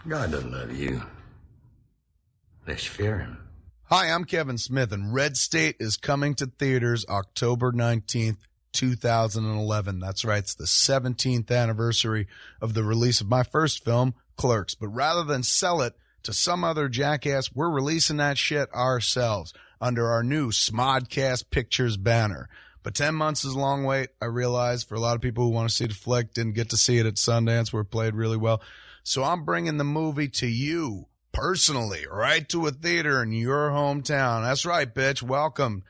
God doesn't love you. Unless you fear him. Hi, I'm Kevin Smith, and Red State is coming to theaters October 19th, 2011. That's right, it's the 17th anniversary of the release of my first film, Clerks. But rather than sell it to some other jackass, we're releasing that shit ourselves under our new Smodcast Pictures banner. But 10 months is a long wait, I realize, for a lot of people who want to see the flick, didn't get to see it at Sundance where it played really well. So I'm bringing the movie to you personally, right to a theater in your hometown. That's right, bitch. Welcome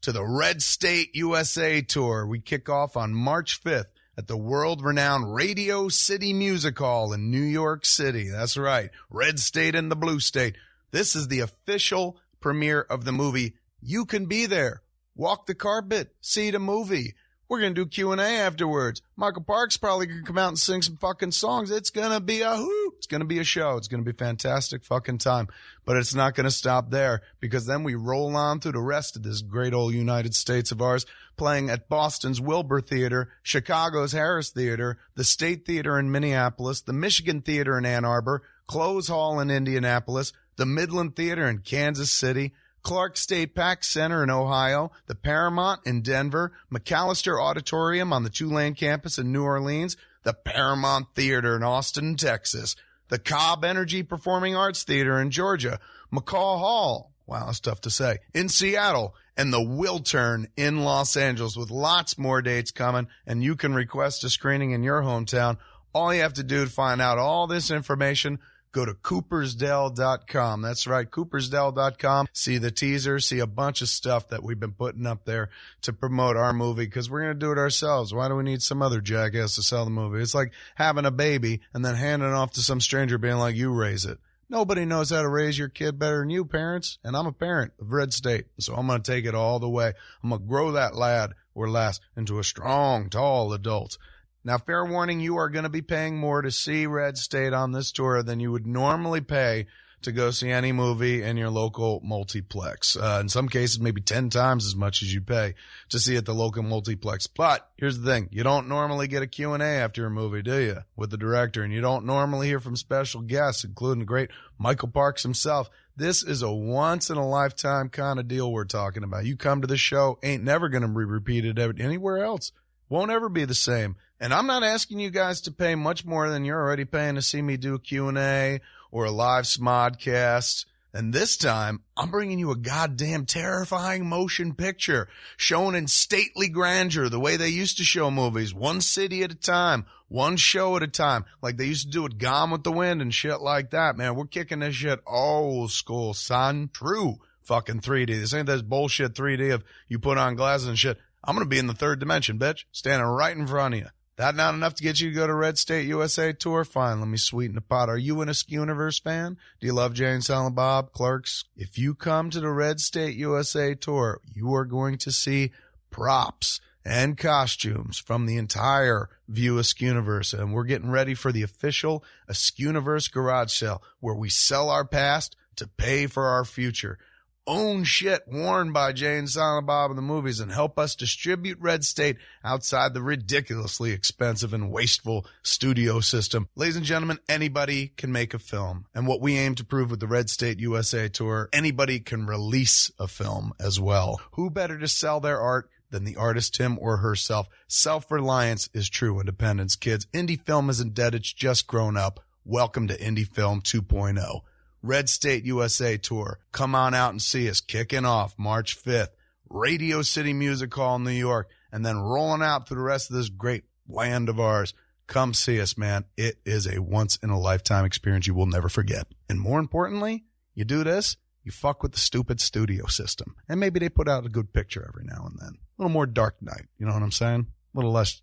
to the Red State USA Tour. We kick off on March 5th at the world-renowned Radio City Music Hall in New York City. That's right, Red State and the Blue State. This is the official premiere of the movie. You can be there. Walk the carpet. See the movie. We're going to do Q&A afterwards. Michael Parks probably going to come out and sing some fucking songs. It's going to be a hoot. It's going to be a show. It's going to be a fantastic fucking time. But it's not going to stop there, because then we roll on through the rest of this great old United States of ours, playing at Boston's Wilbur Theater, Chicago's Harris Theater, the State Theater in Minneapolis, the Michigan Theater in Ann Arbor, Close Hall in Indianapolis, the Midland Theater in Kansas City, Clark State Pack Center in Ohio, the Paramount in Denver, McAllister Auditorium on the Tulane campus in New Orleans, the Paramount Theater in Austin, Texas, the Cobb Energy Performing Arts Theater in Georgia, McCaw Hall, wow, that's tough to say, in Seattle, and the Wiltern in Los Angeles, with lots more dates coming, and you can request a screening in your hometown. All you have to do to find out all this information, go to coopersdale.com. That's right, coopersdale.com. See the teaser, see a bunch of stuff that we've been putting up there to promote our movie, because we're going to do it ourselves. Why do we need some other jackass to sell the movie? It's like having a baby and then handing it off to some stranger being like, you raise it. Nobody knows how to raise your kid better than you, parents. And I'm a parent of Red State, so I'm going to take it all the way. I'm going to grow that lad or lass into a strong, tall adult. Now, fair warning, you are going to be paying more to see Red State on this tour than you would normally pay to go see any movie in your local multiplex. In some cases, maybe 10 times as much as you pay to see at the local multiplex. But here's the thing. You don't normally get a Q&A after a movie, do you, with the director? And you don't normally hear from special guests, including the great Michael Parks himself. This is a once-in-a-lifetime kind of deal we're talking about. You come to the show, ain't never going to be repeated anywhere else. Won't ever be the same. And I'm not asking you guys to pay much more than you're already paying to see me do a Q&A or a live Smodcast. And this time, I'm bringing you a goddamn terrifying motion picture shown in stately grandeur, the way they used to show movies, one city at a time, one show at a time, like they used to do with Gone with the Wind and shit like that. Man, we're kicking this shit old school, son. True fucking 3D. This ain't this bullshit 3D of you put on glasses and shit. I'm going to be in the third dimension, bitch, standing right in front of you. That not enough to get you to go to Red State USA Tour? Fine, let me sweeten the pot. Are you an Askewniverse fan? Do you love Jay and Silent Bob, Clerks? If you come to the Red State USA Tour, you are going to see props and costumes from the entire View Askewniverse. And we're getting ready for the official Askewniverse garage sale, where we sell our past to pay for our future. Own shit worn by Jay and Silent Bob in the movies and help us distribute Red State outside the ridiculously expensive and wasteful studio system. Ladies and gentlemen, anybody can make a film. And what we aim to prove with the Red State USA Tour, anybody can release a film as well. Who better to sell their art than the artist him or herself? Self-reliance is true independence, kids. Indie film isn't dead, it's just grown up. Welcome to Indie Film 2.0. Red State USA Tour. Come on out and see us. Kicking off March 5th. Radio City Music Hall in New York. And then rolling out through the rest of this great land of ours. Come see us, man. It is a once-in-a-lifetime experience you will never forget. And more importantly, you do this, you fuck with the stupid studio system. And maybe they put out a good picture every now and then. A little more Dark Knight. You know what I'm saying? A little less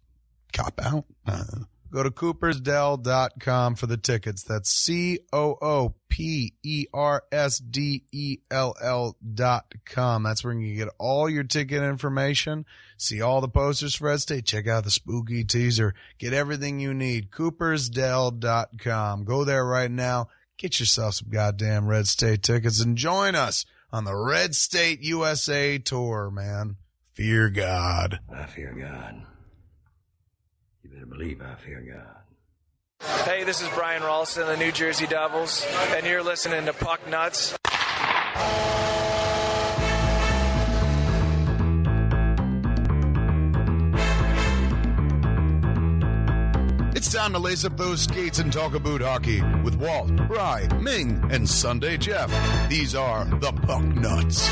cop out. Go to coopersdell.com for the tickets. That's COOPERSDELL.com. That's where you can get all your ticket information, see all the posters for Red State, check out the spooky teaser, get everything you need. coopersdell.com. Go there right now. Get yourself some goddamn Red State tickets and join us on the Red State USA Tour, man. Fear God. I fear God. You better believe I fear God. Hey, this is Brian Ralston of the New Jersey Devils, and you're listening to Puck Nuts. It's time to lace up those skates and talk about hockey with Walt, Rye, Ming, and Sunday Jeff. These are the Puck Nuts.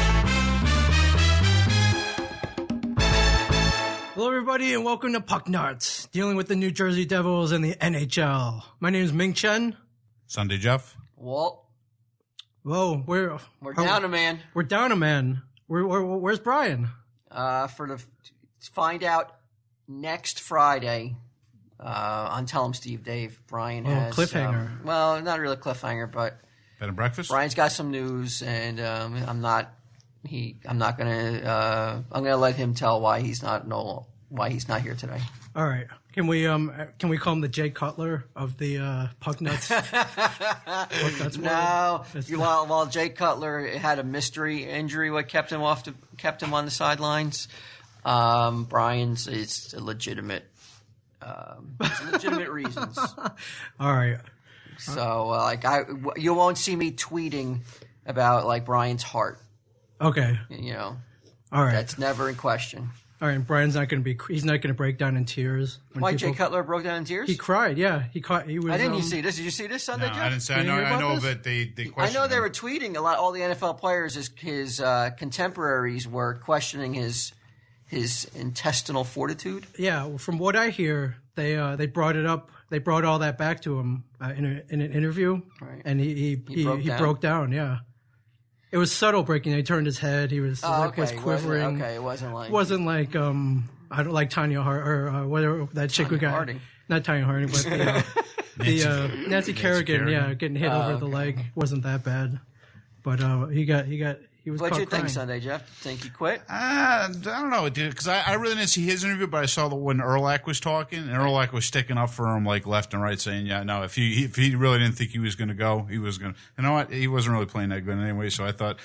Hello, everybody, and welcome to Puck Nuts, dealing with the New Jersey Devils and the NHL. My name is Ming Chen. Sunday Jeff. Walt. Whoa, We're down a man. We're down a man. Where's Brian? Find out next Friday on Tell 'em Steve Dave. Brian has cliffhanger. Well, not really a cliffhanger, but Bed and breakfast. Brian's got some news, and I'm gonna let him tell why he's not here today. All right. Can we call him the Jay Cutler of the Puck Nuts? No. While Jay Cutler had a mystery injury, what kept him on the sidelines, Brian's is legitimate reasons. All right. So you won't see me tweeting about Brian's heart. Okay. All right. That's never in question. All right. Brian's not going to he's not going to break down in tears. Why Jay Cutler broke down in tears? He cried. Yeah. He was. I didn't see this. Did you see this Sunday, No, Jeff? I didn't say. I know that they questioned I know they him. were tweeting a lot. All the NFL players, his contemporaries, were questioning his intestinal fortitude. Yeah. Well, from what I hear, they brought it up. They brought all that back to him in an interview, right. And he broke down. Yeah. It was subtle breaking. He turned his head. He was was quivering. It wasn't like I don't like Tanya Hart or whatever that chick who got Harding. Not Tanya Harding, but Nancy Kerrigan. Yeah, getting hit over the leg wasn't that bad, but he was. What'd you crying. think Sunday, Jeff? Think he quit? I don't know, dude, because I really didn't see his interview, but I saw when Urlacher was talking, and Urlacher was sticking up for him left and right, saying, "Yeah, no, if he really didn't think he was going to go, he was going to." You know what? He wasn't really playing that good anyway, so I thought,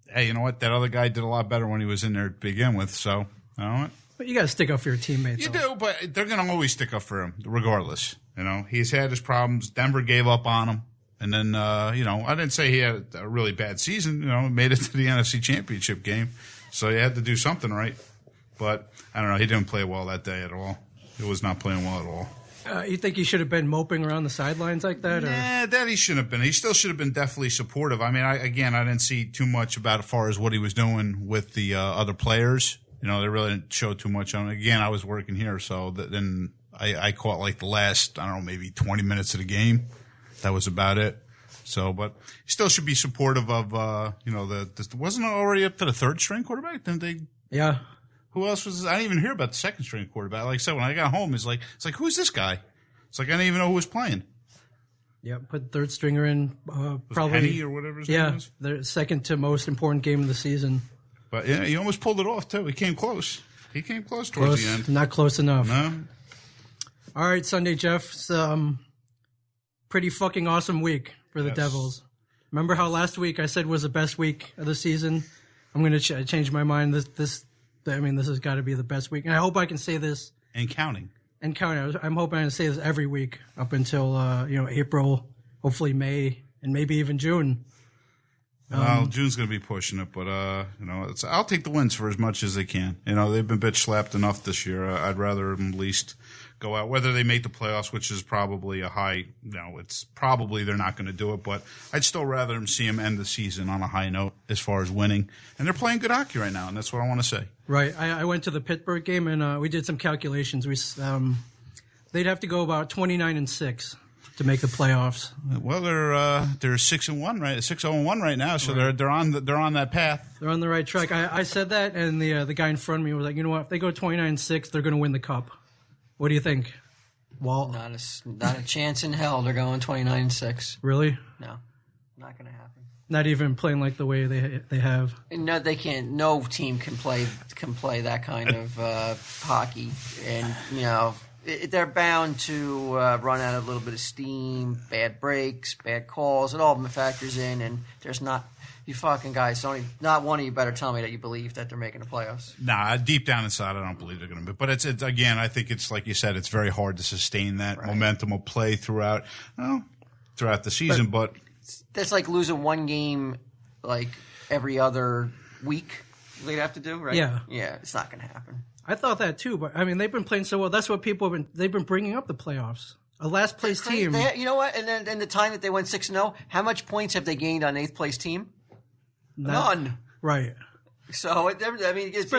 hey, you know what? That other guy did a lot better when he was in there to begin with. So, you know what? But you got to stick up for your teammate. You do, but they're going to always stick up for him, regardless. He's had his problems. Denver gave up on him. And then, I didn't say he had a really bad season. Made it to the NFC Championship game. So he had to do something right. But, I don't know, he didn't play well that day at all. He was not playing well at all. You think he should have been moping around the sidelines like that? Or? Nah, that he shouldn't have been. He still should have been definitely supportive. I mean, I didn't see too much about as far as what he was doing with the other players. They really didn't show too much on it. Again, I was working here, so then I caught the last, I don't know, maybe 20 minutes of the game. That was about it. So, but he still should be supportive of, wasn't it already up to the third string quarterback? Didn't they? Yeah. Who else was? I didn't even hear about the second string quarterback. Like I said, when I got home, it's like, who's this guy? It's like I didn't even know who was playing. Yeah, put third stringer in, probably. Penny or whatever his name is? The second to most important game of the season. But yeah, he almost pulled it off too. He came close. Towards the end. Not close enough. No. All right, Sunday Jeff. It's pretty fucking awesome week for the Devils. Remember how last week I said was the best week of the season? I'm going to change my mind. This has got to be the best week, and I hope I can say this. And counting. I'm hoping I can say this every week up until April, hopefully May, and maybe even June. June's going to be pushing it, but I'll take the wins for as much as they can. They've been bitch slapped enough this year. I'd rather them at least go out, whether they make the playoffs, which is probably a high. It's probably they're not going to do it, but I'd still rather them see them end the season on a high note as far as winning. And they're playing good hockey right now, and that's what I want to say. Right. I went to the Pittsburgh game and we did some calculations. They'd have to go about 29-6. To make the playoffs. Well, they're 6-1 right, 6-0-1 right now, so right. they're on that path. They're on the right track. I said that, and the guy in front of me was like, you know what? If they go 29-6, they're going to win the cup. What do you think, Walt? Not a chance in hell. They're going 29-6. Really? No, not going to happen. Not even playing like the way they have. No, they can't. No team can play that kind of hockey, and they're bound to run out of a little bit of steam, bad breaks, bad calls. It all factors in, and there's not You fucking guys, not one of you better tell me that you believe that they're making the playoffs. Nah, deep down inside, I don't believe they're going to be. But it's again, I think it's like you said, it's very hard to sustain that momentum of play throughout the season. But that's like losing one game like every other week. They'd have to do, right? Yeah. Yeah, it's not going to happen. I thought that too, but I mean, they've been playing so well. That's what they've been bringing up the playoffs. A last place team. You know what? And then in the time that they went 6-0, how much points have they gained on 8th place team? None. Right. So it's better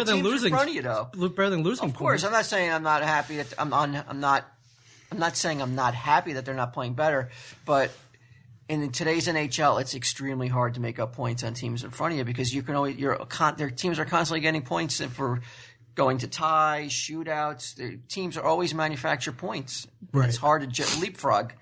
than losing. In front of you, though. Better than losing. Of course, points. I'm not saying I'm not happy that I'm not saying I'm not happy that they're not playing better, but in today's NHL, it's extremely hard to make up points on teams in front of you because their teams are constantly getting points for going to ties, shootouts. Their teams are always manufacture points. Right. It's hard to leapfrog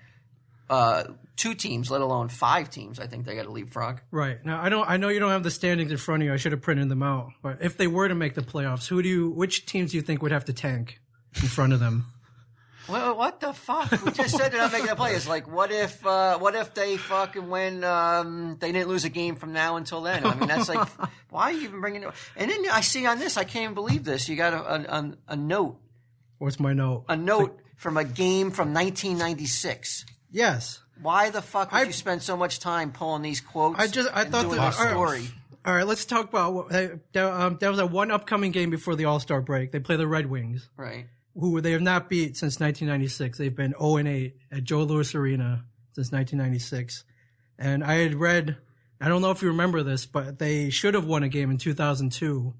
2 teams, let alone 5 teams. I think they got to leapfrog. Right. Now, I know you don't have the standings in front of you. I should have printed them out. But if they were to make the playoffs, which teams do you think would have to tank in front of them? Well, what the fuck? We just said they're not making a play. It's like, what if they fucking win? They didn't lose a game from now until then. I mean, that's like, why are you even bringing it? And then I see on this, I can't even believe this. You got a note. What's my note? A note from a game from 1996. Yes. Why the fuck would you spend so much time pulling these quotes? I thought doing that a story. All right, let's talk about there was a one upcoming game before the All-Star break. They play the Red Wings. Right. Who they have not beat since 1996. They've been 0-8 at Joe Louis Arena since 1996. And I had read, I don't know if you remember this, but they should have won a game in 2002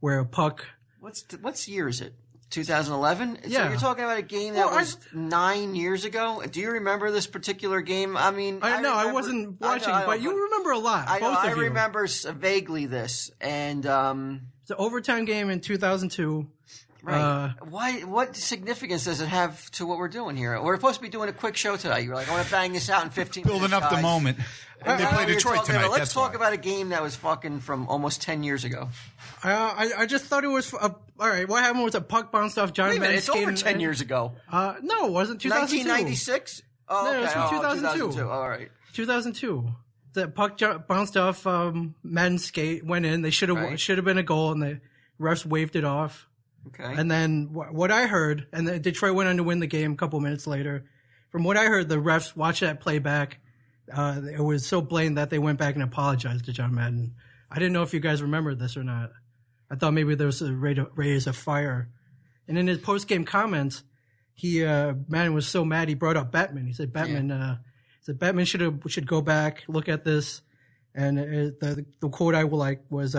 where a puck. What's year is it? 2011? Yeah. So you're talking about a game that was 9 years ago? Do you remember this particular game? I mean, I wasn't watching, but you remember a lot. I remember vaguely this. And it's an overtime game in 2002. Right. What significance does it have to what we're doing here? We're supposed to be doing a quick show today. You're like, I want to bang this out in 15 minutes. Building up the moment. And they play Detroit tonight. Let's talk about a game that was fucking from almost 10 years ago. I just thought it was all right. What happened was a puck bounced off John Madden. It's over 10 years ago. No, it wasn't 2002. 1996? Oh, okay. No, it was from 2002. 2002. All right. 2002. The puck bounced off Madden's skate, went in. They should have been a goal, and the refs waved it off. Okay. And then what I heard, and then Detroit went on to win the game a couple minutes later. From what I heard, the refs watched that play back. It was so blatant that they went back and apologized to John Madden. I didn't know if you guys remembered this or not. I thought maybe there was a raise of fire. And in his post-game comments, Madden was so mad he brought up Bettman. He said Bettman should go back, look at this. And the quote I was,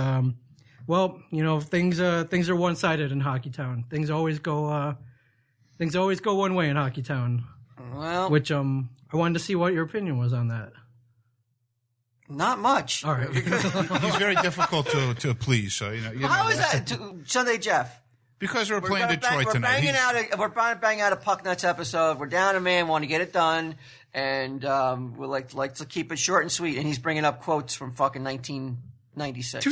well, you know, things are one-sided in Hockeytown. Things always go one way in Hockeytown. Well, which I wanted to see what your opinion was on that. Not much. All right. He's very difficult to please. So how is that, Sunday Jeff? Because we're playing Detroit tonight. We're banging out a Puck Nuts episode. We're down a man, want to get it done, and we like to keep it short and sweet. And he's bringing up quotes from fucking 1996.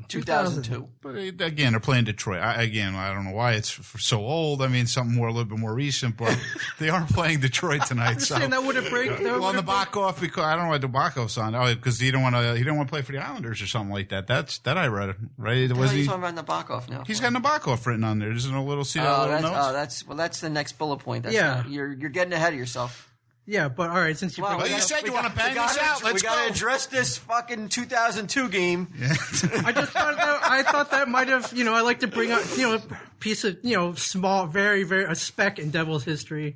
2002. But again, they're playing Detroit. I don't know why it's so old. I mean, something a little bit more recent, but they are playing Detroit tonight. So that would have break. On the Nabokov, because I don't know why Nabokov's on. Oh, because he didn't want to play for the Islanders or something like that. That I read, right? What are you talking about Nabokov now? He's got Nabokov written on there. Isn't a little notes? That's the next bullet point. You're getting ahead of yourself. Yeah, but all right, since you you said you want to bang this out, let's go. We got to address this fucking 2002 game. Yeah. I thought that might have, I like to bring up, a piece of, small, very, very, a speck in Devils history.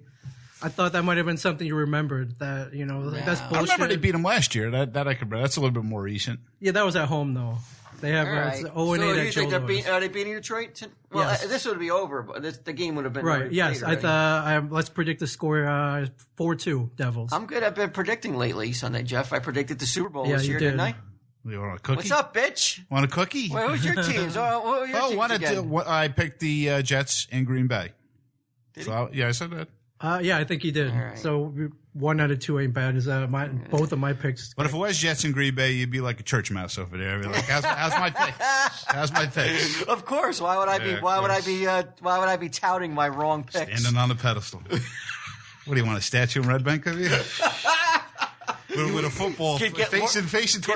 I thought that might have been something you remembered. That that's bullshit. I remember they beat them last year. That I could. That's a little bit more recent. Yeah, that was at home though. They have 0-8 at Joe Louis. Are they beating Detroit? Well, yes. This would be over, but the game would have been right. Yes, let's predict the score: 4-2 Devils. I'm good at predicting lately, Sunday Jeff. I predicted the Super Bowl this year, didn't I? You want a cookie? What's up, bitch? Want a cookie? Well, who's your teams? I picked the Jets in Green Bay. I said that. I think he did. Right. So 1 out of 2 ain't bad. Is both of my picks? But if it was Jets in Green Bay, you'd be like a church mouse over there. I'd be like, "How's my picks? How's my picks?" Of course. Why would I be? Why would I be touting my wrong picks? Standing on the pedestal. What do you want, a statue in Red Bank of you? with a football facing Get towards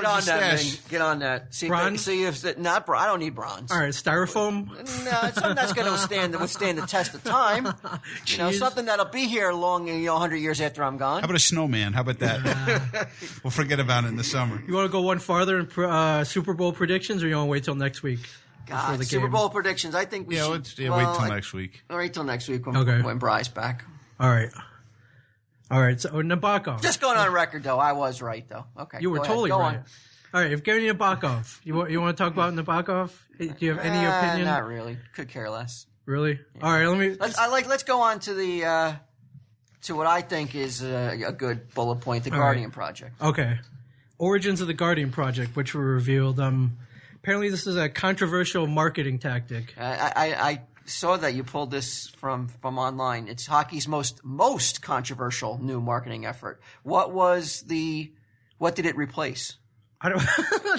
on the that, stash. man. Get on that. See, Bronze? if not I don't need bronze. All right, styrofoam. No, it's something that's going to withstand the test of time. Jeez. Something that'll be here long, 100 years after I'm gone. How about a snowman? How about that? We'll forget about it in the summer. You want to go one farther in Super Bowl predictions, or you want to wait till next week? before the Super game? Bowl predictions. I think we should. Wait till next week. Wait till next week Okay. when Bry's back. All right. So Nabokov. Just going on record, though, I was right, though. Okay, You were go ahead. totally Go right. on. All right, Evgeny Nabokov. You want to talk about Nabokov? Do you have any opinion? Not really. Could care less. Really? All right, let me. Let's go on to the to what I think is a good bullet point: the Guardian Project. Okay. Origins of the Guardian Project, which were revealed. Apparently, this is a controversial marketing tactic. I saw that you pulled this from online. It's hockey's most controversial new marketing effort. What did it replace? I don't.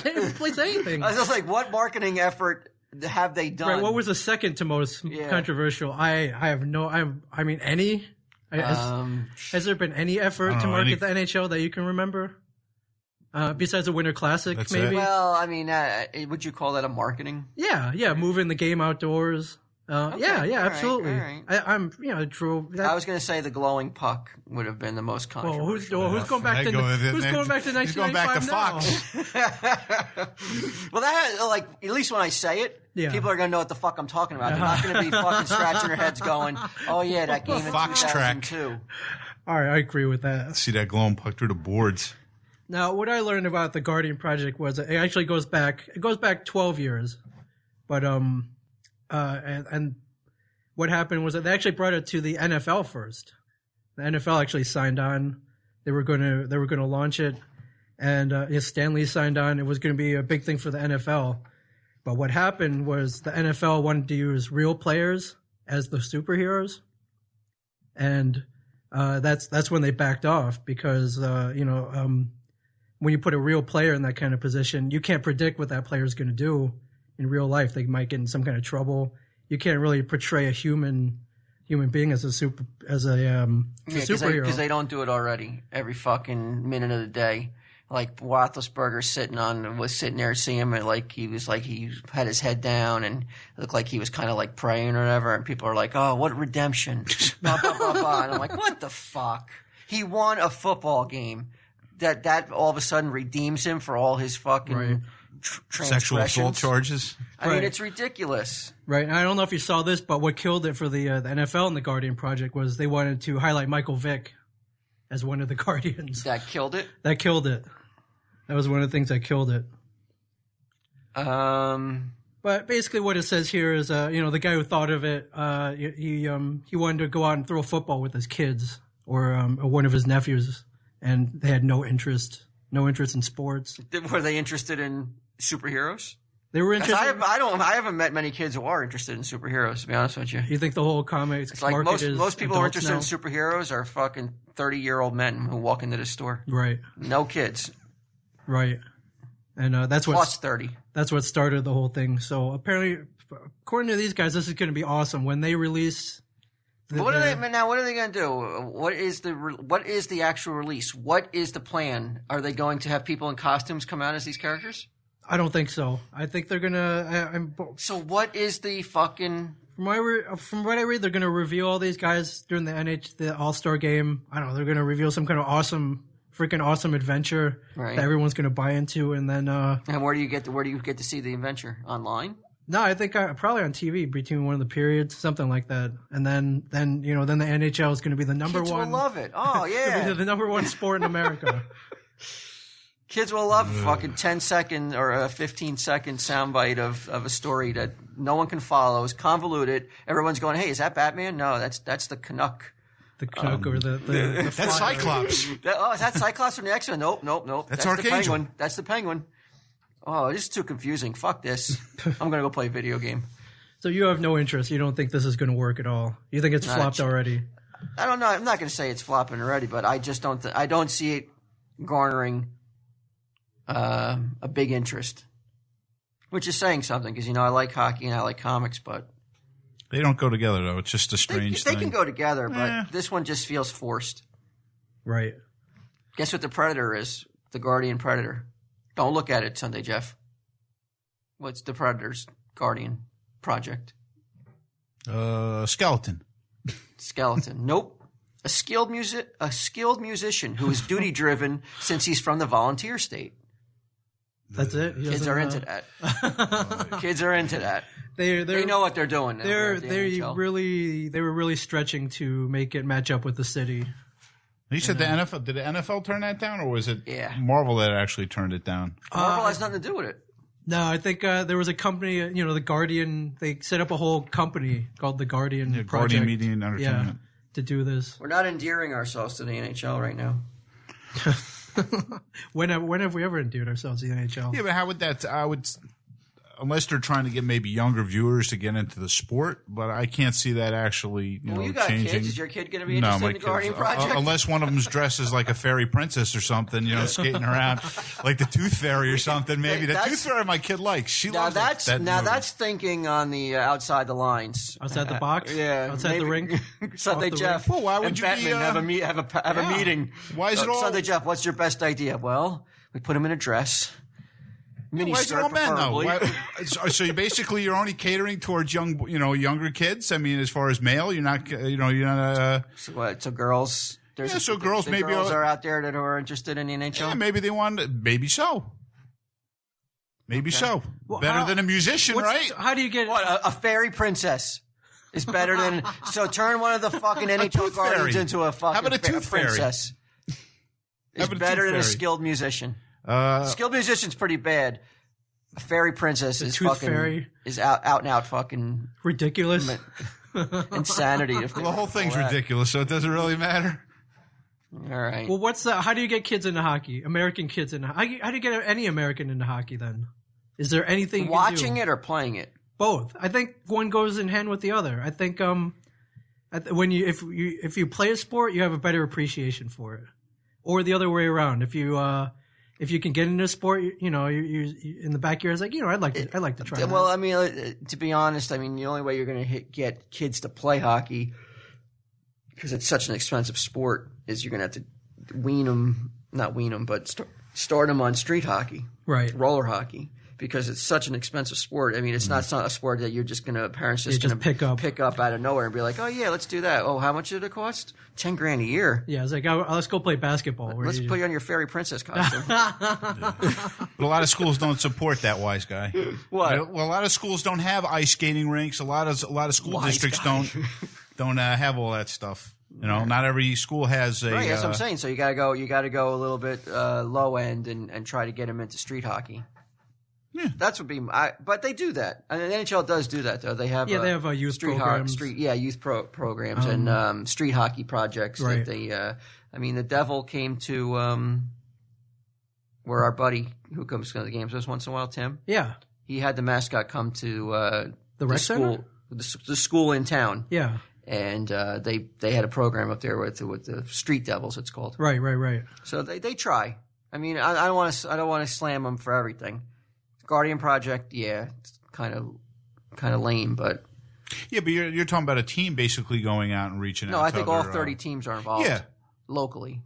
They didn't replace anything. I was just like, what marketing effort have they done? Right. What was the second to most controversial? I have no. I mean, any. Has there been any effort to market the NHL that you can remember? Besides the Winter Classic, That's maybe. it. Well, I mean, would you call that a marketing? Yeah, moving the game outdoors. Absolutely. all right. I'm true. I was going to say the glowing puck would have been the most controversial. Who's going back to He's going back to 1995 Fox. Well, that at least when I say it, people are going to know what the fuck I'm talking about. They're not going to be fucking scratching their heads going, "Oh yeah, that game in Fox 2002." All right, I agree with that. See that glowing puck through the boards. Now, what I learned about the Guardian Project was it actually goes back 12 years, but and what happened was that they actually brought it to the NFL first. The NFL actually signed on. They were going to launch it, and Stanley signed on. It was going to be a big thing for the NFL. But what happened was the NFL wanted to use real players as the superheroes, and that's when they backed off because when you put a real player in that kind of position, you can't predict what that player is going to do in real life. They might get in some kind of trouble. You can't really portray a human being as a superhero because they don't do it already every fucking minute of the day. Like Roethlisberger was sitting there, seeing him, and he had his head down and looked like he was kind of like praying or whatever. And people are like, "Oh, what redemption!" blah, blah, blah, blah. And I'm like, "What the fuck?" He won a football game. That all of a sudden redeems him for all his fucking Sexual assault charges. I mean, it's ridiculous. Right. And I don't know if you saw this, but what killed it for the NFL and the Guardian Project was they wanted to highlight Michael Vick as one of the Guardians. That killed it? That killed it. That was one of the things that killed it. But basically what it says here is, the guy who thought of it, he wanted to go out and throw a football with his kids or one of his nephews, and they had no interest in sports. Were they interested in superheroes? They were interested. I haven't met many kids who are interested in superheroes, to be honest with you. You think the whole comics like market is most people who are interested now? in superheroes are fucking 30-year-old men who walk into the store. Right. No kids. Right. And that's what plus 30. That's what started the whole thing. So apparently, according to these guys, this is going to be awesome when they release. What are they going to do? What is the actual release? What is the plan? Are they going to have people in costumes come out as these characters? I don't think so. I think they're gonna. So what is the fucking? From what I read, they're gonna reveal all these guys during the All-Star game. I don't know. They're gonna reveal some kind of freaking awesome adventure that everyone's gonna buy into, and then. And where do you get to see the adventure online? No, I think probably on TV between one of the periods, something like that. And then the NHL is going to be the number Kids one. Kids will love it. Oh yeah, the number one sport in America. Kids will love a fucking 10-second or a 15-second soundbite of a story that no one can follow. It's convoluted. Everyone's going, "Hey, is that Batman?" No, that's the Canuck. The Canuck or the that's Cyclops. Is that Cyclops from the X-Men? Nope. That's Archangel. The Penguin. That's the Penguin. Oh, this is too confusing. Fuck this. I'm going to go play a video game. So you have no interest. You don't think this is going to work at all. You think it's flopped already? I don't know. I'm not going to say it's flopping already, but I just don't. I don't see it garnering a big interest, which is saying something because I like hockey and I like comics, but they don't go together though. It's just a strange thing. They can go together, but this one just feels forced. Right. Guess what the Predator is? The Guardian Predator. Don't look at it, Sunday Jeff. What's the Predator's Guardian project? Skeleton. Nope. A skilled musician who is duty driven since he's from the volunteer state. That's it. Kids are into that. Kids are into that. They know what they're doing. They were really stretching to make it match up with the city. You said the NFL. Did the NFL turn that down, or was it Marvel that actually turned it down? Marvel has nothing to do with it. No, I think there was a company, the Guardian. They set up a whole company called the Guardian Project. Guardian Media and Entertainment. To do this. We're not endearing ourselves to the NHL right now. When have we ever endeared ourselves to the NHL? Yeah, but how would that? Unless they're trying to get maybe younger viewers to get into the sport, but I can't see that actually, you got changing. Kids. Is your kid going to be interested in the Guardian Project? Unless one of them's dressed as like a fairy princess or something, skating around like the Tooth Fairy or something. Maybe the Tooth Fairy my kid likes. She loves that. Now that's thinking on the outside the lines, outside the box, outside the rink. Sunday Jeff. Well, why would you have a meeting? Why is it all Sunday Jeff? What's your best idea? Well, we put him in a dress. Mini skirt, preferably. So you're only catering towards younger kids. I mean, as far as male, you're not. So girls. Girls maybe girls are out there that are interested in the NHL. Yeah, maybe they want. Maybe so. Maybe so. Well, better than a musician, right? How do you get a fairy princess? Is better than so. Turn one of the fucking NHL Guardians into a fucking How about a tooth princess. Is better than a skilled musician. Skilled musician's pretty bad. A fairy princess is fucking fairy. Is out and out fucking ridiculous. Insanity. The whole thing's ridiculous, so it doesn't really matter. All right. Well, how do you get kids into hockey? American kids into hockey? How do you get any American into hockey then? Is there anything watching it or playing it? Both. I think one goes in hand with the other. I think if you play a sport, you have a better appreciation for it, or the other way around. If you can get into a sport, you in the back of your head, like, I'd like to try. Well, I mean, to be honest, I mean, the only way you're going to get kids to play hockey, because it's such an expensive sport, is you're going to have to start them on street hockey, right? Roller hockey, because it's such an expensive sport. I mean, it's not a sport that you're just going to parents just going to pick up out of nowhere and be like, oh yeah, let's do that. Oh, how much did it cost? $10,000 a year. Yeah, it's like, let's go play basketball. Let's put you on your fairy princess costume. But a lot of schools don't support that, wise guy. What? Well, a lot of schools don't have ice skating rinks. A lot of school districts don't have all that stuff. Not every school has a. Right, that's what I'm saying. So you got to go a little bit low end and try to get them into street hockey. Yeah, that's would be. But they do that. I mean, the NHL does do that though. They have they have a youth programs. Youth programs and street hockey projects. Right. That they. I mean, the Devil came to where our buddy who comes to the games with us once in a while, Tim. Yeah, he had the mascot come to the rec school, the school in town. Yeah. And they had a program up there with the Street Devils. It's called. Right. So they try. I mean, I don't want to slam them for everything. Guardian Project, yeah, it's kind of lame, but yeah, but you're talking about a team basically going out and reaching out. No, I think all 30 teams are involved. Yeah. Locally.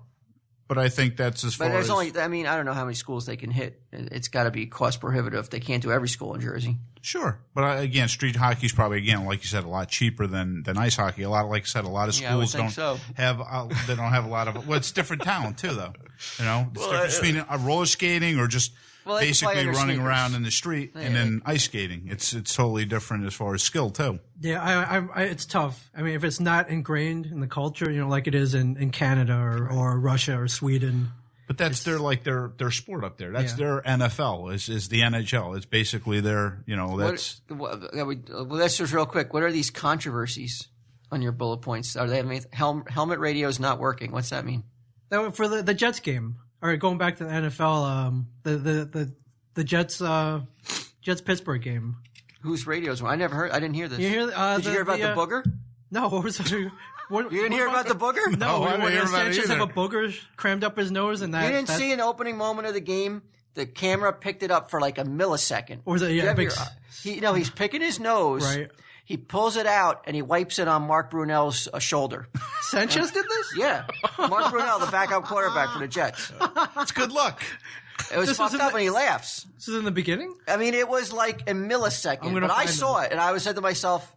But I think that's as far as. But there's only. I mean, I don't know how many schools they can hit. It's got to be cost prohibitive. They can't do every school in Jersey. Sure, but again, street hockey is probably like you said, a lot cheaper than ice hockey. Like I said, a lot of schools don't have. They don't have a lot of. Well, it's different talent too, though. The difference between roller skating or just basically running around in the street and then ice skating. It's totally different as far as skill too. Yeah, it's tough. I mean, if it's not ingrained in the culture, like it is in Canada or Russia or Sweden. But that's their sport up there. That's their NFL is the NHL. It's basically their that's. Let's just real quick. What are these controversies on your bullet points? Are they helmet radio is not working? What's that mean? For the Jets game. All right, going back to the NFL, the Jets Pittsburgh game. Whose radios? I didn't hear this. You hear? Did you hear about the booger? No. What was it? You didn't hear about the booger? No, I didn't hear about it either. Sanchez have a booger crammed up his nose, and that. You didn't see an opening moment of the game. The camera picked it up for like a millisecond. Or was it? Yeah, he's picking his nose. Right. He pulls it out and he wipes it on Mark Brunell's shoulder. Sanchez did this? Yeah. Mark Brunell, the backup quarterback for the Jets. It's good luck. It was fucked up and he laughs. This is in the beginning? I mean, it was like a millisecond. But I saw it and I said to myself,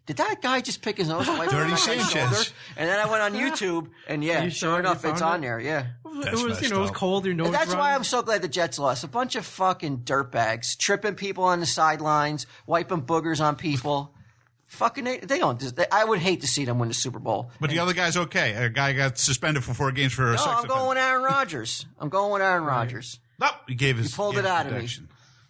did that guy just pick his nose and wipe it on my shoulder? And then I went on YouTube and sure enough, it's on there. Yeah. It was, it was cold. Your nose And that's run. why I'm so glad the Jets lost. A bunch of fucking dirtbags tripping people on the sidelines, wiping boogers on people. Fucking, they don't. I would hate to see them win the Super Bowl. But the other guy's okay. A guy got suspended for 4 games for a sex I'm going with Aaron Rodgers. Nope, he gave his. He pulled it out of me. protection.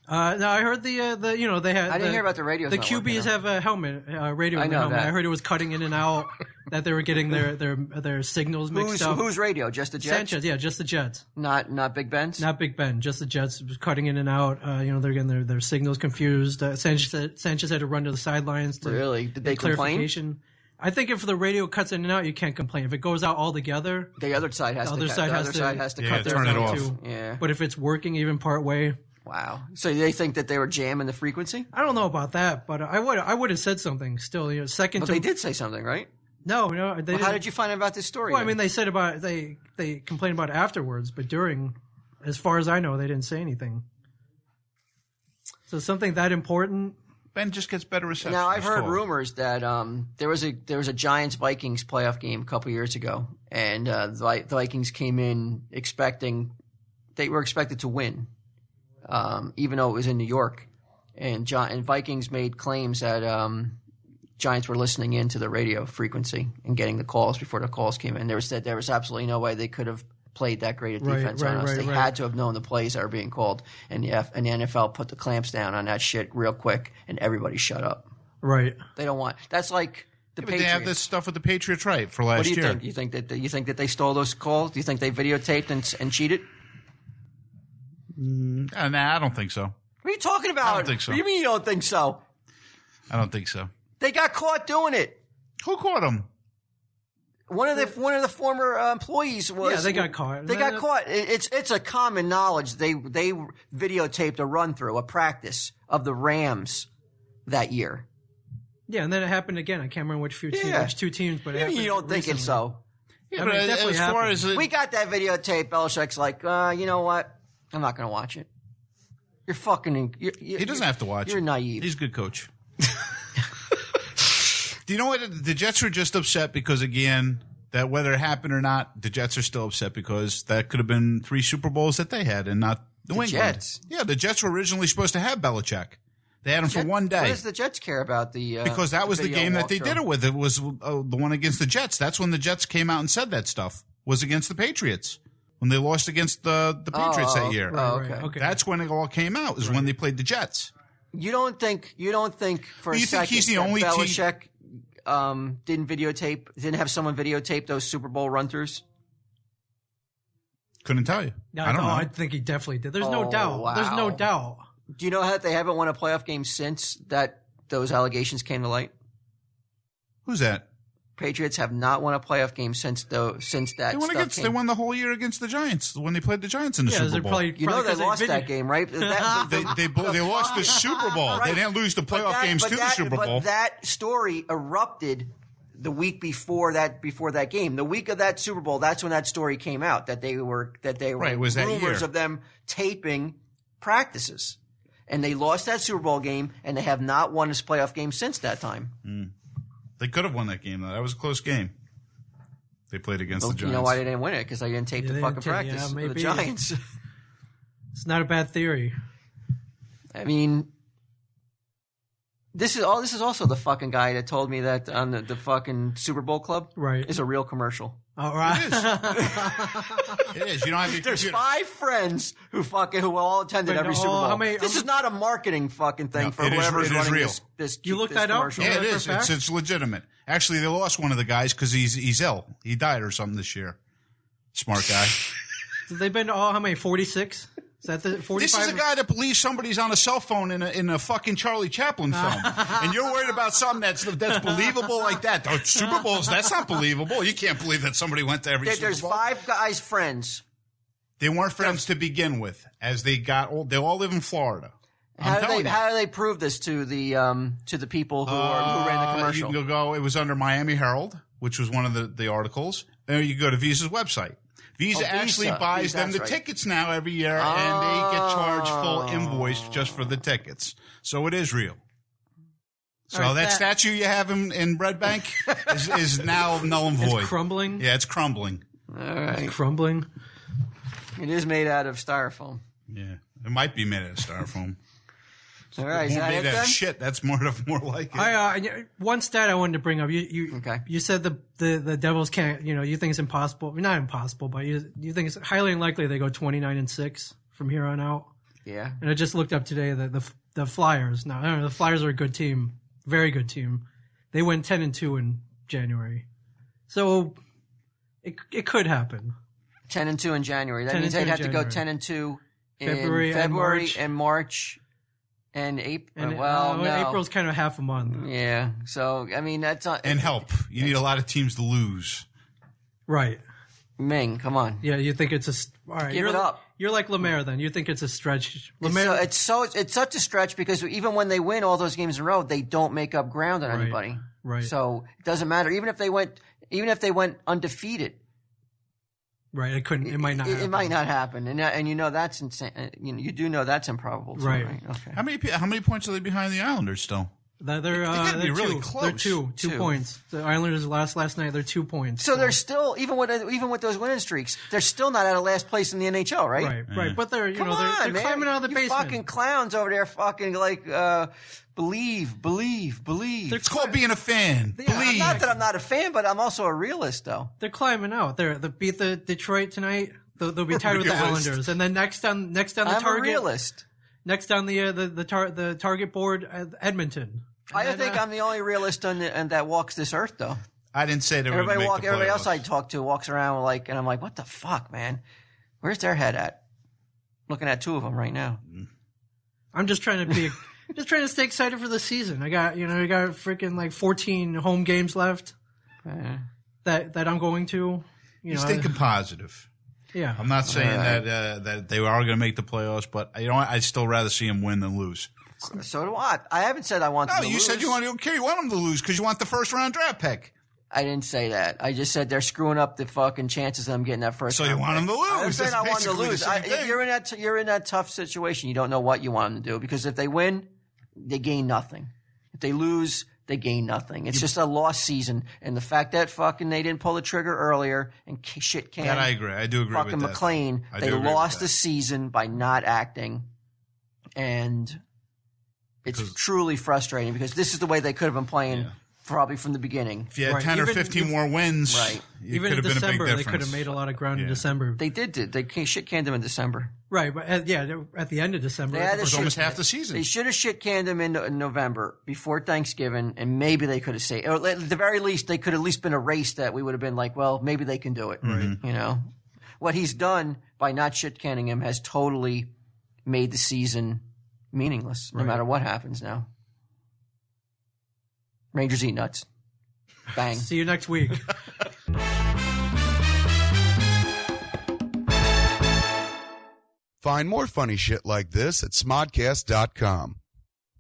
No, I heard they had. I didn't hear about the radios. The not QBs working, have a helmet, radio in the know helmet. that. I heard it was cutting in and out. That they were getting their signals mixed up. Whose radio? Just the Jets? Sanchez, yeah, just the Jets. Not Big Ben's? Not Big Ben, just the Jets was cutting in and out. They're getting their signals confused. Sanchez had to run to the sidelines to Really? Did they get clarification. I think if the radio cuts in and out, you can't complain. If it goes out altogether, The other side has to Yeah, cut their turn it off. too. Yeah. But if it's working even part way, Wow. So they think that they were jamming the frequency? I don't know about that. But I would have said something. Still, second But to they did say something, right? no, they Well, didn't. how did you find out about this story? Well, I mean, they said about they complained about it afterwards, but during, as far as I know, they didn't say anything. So something that important. Ben just gets better reception. Now I've heard That's all. rumors that there was a Giants Vikings playoff game a couple years ago, and the Vikings came in they were expected to win, even though it was in New York, and Vikings made claims that Giants were listening into the radio frequency and getting the calls before the calls came in. There was absolutely no way they could have played that great a defense on us. They had to have known the plays that were being called, and the NFL put the clamps down on that shit real quick, and everybody shut up. Right. They don't want. That's like the But Patriots. they have this stuff with the Patriots right for last What do you year. think? You think that they stole those calls? Do you think they videotaped and cheated? Nah, I don't think so. What are you talking about? I don't think so. What do you mean you don't think so? I don't think so. They got caught doing it. Who caught him? One of the former employees was. Yeah, they got caught. They got caught. It's a common knowledge. They videotaped a run through, a practice of the Rams that year. Yeah, and then it happened again. I can't remember which two teams, but it happened You don't think it's recently. so? Yeah, I mean, but it definitely as far happened. as it, We got that videotape. Belichick's like, you know what? I'm not going to watch it. You're fucking. he doesn't have to watch. You're it. naive. He's a good coach. Do you know what? The Jets are just upset because, again, that whether it happened or not, the Jets are still upset because that could have been 3 Super Bowls that they had and not New England. Jets? Yeah, the Jets were originally supposed to have Belichick. They had him for one day. What does the Jets care about the? Because that was the video game that they walkthrough? did it with. It was the one against the Jets. That's when the Jets came out and said that stuff was against the Patriots when they lost against the Patriots that year. Oh, Right, okay. okay. That's when it all came out. Was when they played the Jets. You don't think for a You think second he's the that only team- Belichick didn't have someone videotape those Super Bowl run-throughs? Couldn't tell you. I don't know. I think he definitely did. There's no Oh, doubt. wow. There's no doubt. Do you know that they haven't won a playoff game since those allegations came to light? Who's that? Patriots have not won a playoff game since that They won stuff came. They won the whole year against the Giants when they played the Giants in the Yeah, Super they're Bowl. probably You know they 'cause lost video- that game, right? They lost the Super Bowl. They didn't lose the playoff games to the Super Bowl. But that story erupted the week before that game. The week of that Super Bowl, that's when that story came out that they were Right, it was that rumors year. of them taping practices. And they lost that Super Bowl game, and they have not won this playoff game since that time. They could have won that game, though. That was a close game. They played against the Giants. You know why they didn't win it? Because they didn't tape Yeah, the they fucking didn't tape- practice yeah, of the maybe. Giants. It's not a bad theory. I mean, this is also the fucking guy that told me that on the fucking Super Bowl club Right. is a real commercial. All right. It is. You don't have your There's computer. 5 friends who all attended Wait, every no, Super Bowl. how many- This is not a marketing fucking thing No, for it is- whoever's it is running real. this. You looked this that up? commercial. Yeah, it For a is. fact? It's legitimate. Actually, they lost one of the guys because he's ill. He died or something this year. Smart guy. So they've been how many? 46? Is that the 45? This is a guy that believes somebody's on a cell phone in a fucking Charlie Chaplin film, and you're worried about something that's believable like that. The Super Bowls, that's not believable. You can't believe that somebody went to every There's Super Bowl. 5 guys friends, They weren't friends to begin with. As they got old, they all live in Florida. How do they prove this to the people who ran the commercial? You can go. It was under Miami Herald, which was one of the articles. And you go to Visa's website. Visa actually buys them the tickets now every year, and they get charged full invoice just for the tickets. So it is real. So right, that statue you have in Bread Bank is now null and void. It's crumbling? Yeah, it's crumbling. All right. It's crumbling? It is made out of styrofoam. Yeah, it might be made out of styrofoam. All right, is that made it out then? of shit. That's more like it. One stat I wanted to bring up. You said the Devils can't. You think it's impossible. Not impossible, but you think it's highly unlikely they go 29-6 from here on out. Yeah. And I just looked up today that the Flyers. Now I don't know, the Flyers are a good team, very good team. They went 10-2 in January, so it could happen. 10-2 in January. That means they'd have to go 10-2 in February and March. And April. No. April's kind of half a month. Yeah. So I mean, that's not. And help. You need a lot of teams to lose. Right. Ming, come on. Yeah, you think it's all right? Give it up. You're like Lemaire, then. You think it's a stretch? Lemaire. It's such a stretch because even when they win all those games in a row, they don't make up ground on anybody. Right. So it doesn't matter. Even if they went undefeated. Right, it might not happen. It might not happen, and that's insane. You do know that's improbable, too, right? Okay. How many points are they behind the Islanders still? They're be really two. close. They're two points. The Islanders last night. They're 2 points. So they're still even with those winning streaks, they're still not out of last place in the NHL, right? Right. But they're Come they're on, man. climbing out of the you basement. Fucking clowns over there, fucking like believe. It's called being a fan. Believe. Not that I'm not a fan, but I'm also a realist, though. They're climbing out. They beat the Detroit tonight. They'll be tied with the Islanders, and then next on the I'm target. a realist. Next on the target board, Edmonton. I don't think I'm the only realist and that walks this earth, though. I didn't say they were going to make the playoffs. Everybody else I talk to walks around and I'm like, what the fuck, man? Where's their head at? Looking at two of them right now. I'm just trying to stay excited for the season. I got freaking like 14 home games left that I'm going to. He's thinking positive. Yeah, I'm not saying that they are going to make the playoffs, but I'd still rather see them win than lose. So do I. I haven't said I want them to lose. No, you said you want them to lose because you want the first round draft pick. I didn't say that. I just said they're screwing up the fucking chances of them getting that first round pick. So you want them to lose. I'm saying I want them to lose. You're in that tough situation. You don't know what you want them to do because if they win, they gain nothing. If they lose, they gain nothing. It's just a lost season. And the fact that fucking they didn't pull the trigger earlier and shit canned. That I agree. I do agree with that. Fucking McLean. They lost the season by not acting. And it's truly frustrating because this is the way they could have been playing probably from the beginning. If you had 10 or 15 more wins, even in December, they could have made a lot of ground in December. They did. They shit canned them in December. Right, but at the end of December. It was almost half the season. They should have shit canned them in November before Thanksgiving, and maybe they could have saved. Or at the very least, they could have at least been a race that we would have been like, well, maybe they can do it. Right. You know? What he's done by not shit canning him has totally made the season meaningless, no matter what happens now. Rangers eat nuts. Bang. See you next week. Find more funny shit like this at smodcast.com.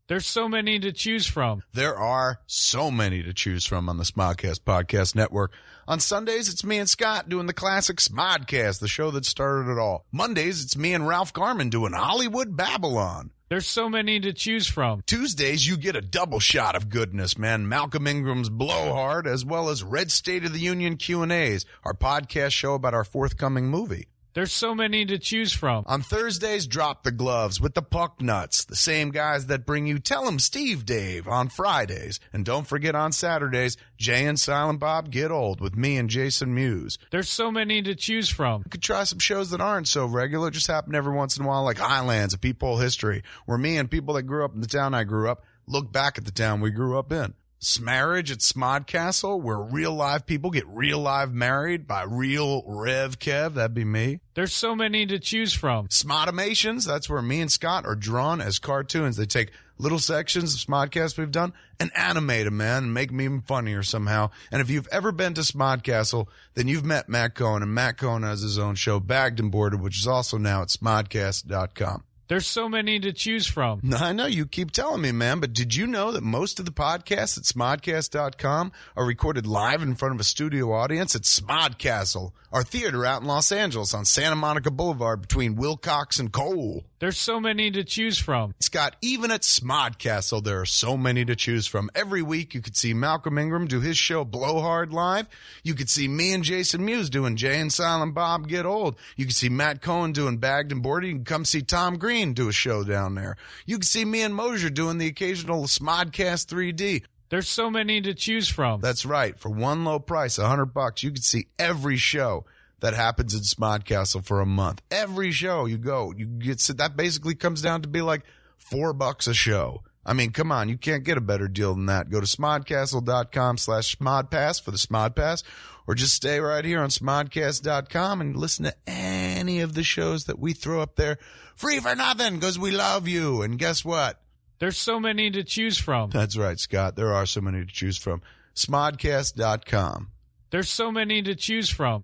There's so many to choose from. There are so many to choose from on the Smodcast Podcast Network. On Sundays, it's me and Scott doing the classic Smodcast, the show that started it all. Mondays, it's me and Ralph Garman doing Hollywood Babylon. There's so many to choose from. Tuesdays, you get a double shot of goodness, man. Malcolm Ingram's Blowhard, as well as Red State of the Union Q&As, our podcast show about our forthcoming movie. There's so many to choose from. On Thursdays, Drop the Gloves with the Puck Nuts, the same guys that bring you Tell 'em Steve Dave on Fridays. And don't forget on Saturdays, Jay and Silent Bob Get Old with me and Jason Mewes. There's so many to choose from. You could try some shows that aren't so regular, just happen every once in a while, like Highlands, a Peephole History, where me and people that grew up in the town I grew up look back at the town we grew up in. Smarriage at Smodcastle, where real live people get real live married by real Rev Kev. That'd be me. There's so many to choose from. Smodimations, that's where me and Scott are drawn as cartoons. They take little sections of Smodcast we've done and animate them, man, and make them even funnier somehow. And if you've ever been to Smodcastle, then you've met Matt Cohen, and Matt Cohen has his own show, Bagged and Boarded, which is also now at smodcast.com. There's so many to choose from. I know you keep telling me, man, but did you know that most of the podcasts at smodcast.com are recorded live in front of a studio audience at Smodcastle, our theater out in Los Angeles on Santa Monica Boulevard between Wilcox and Cole? There's so many to choose from. Scott, even at Smodcastle, there are so many to choose from. Every week, you could see Malcolm Ingram do his show Blowhard live. You could see me and Jason Mewes doing Jay and Silent Bob Get Old. You could see Matt Cohen doing Bagged and Boarded. You can come see Tom Green do a show down there. You can see me and Mosier doing the occasional Smodcast 3D. There's so many to choose from. That's right. For one low price, $100, you can see every show that happens in Smodcastle for a month. Every show you go, you get, that basically comes down to be like $4 a show. I mean, come on, you can't get a better deal than that. Go to smodcastle.com/smodpass for the Smodpass, or just stay right here on smodcast.com and listen to any of the shows that we throw up there free for nothing because we love you. And guess what? There's so many to choose from. That's right, Scott. There are so many to choose from. Smodcast.com. There's so many to choose from.